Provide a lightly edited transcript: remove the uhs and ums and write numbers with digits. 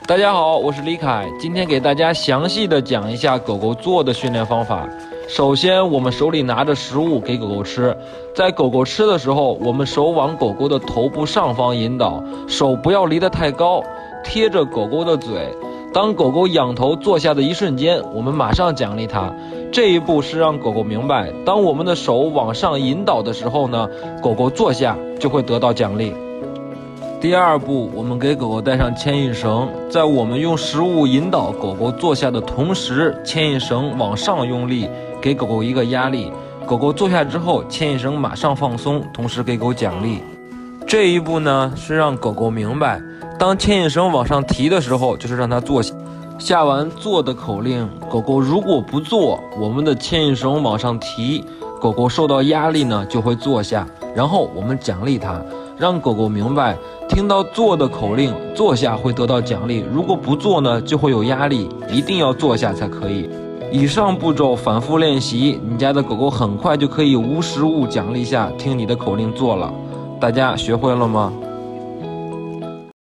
大家好，我是李凯，今天给大家详细的讲一下狗狗坐的训练方法。首先，我们手里拿着食物给狗狗吃，在狗狗吃的时候，我们手往狗狗的头部上方引导，手不要离得太高，贴着狗狗的嘴。当狗狗仰头坐下的一瞬间，我们马上奖励它。这一步是让狗狗明白，当我们的手往上引导的时候呢，狗狗坐下就会得到奖励。第二步，我们给狗狗带上牵引绳，在我们用食物引导狗狗坐下的同时，牵引绳往上用力，给狗狗一个压力。狗狗坐下之后，牵引绳马上放松，同时给狗奖励。这一步呢，是让狗狗明白，当牵引绳往上提的时候，就是让它坐下。下完坐的口令，狗狗如果不坐，我们的牵引绳往上提，狗狗受到压力呢，就会坐下，然后我们奖励它。让狗狗明白，听到坐的口令，坐下会得到奖励，如果不坐呢，就会有压力，一定要坐下才可以。以上步骤反复练习，你家的狗狗很快就可以无实物奖励下听你的口令做了。大家学会了吗？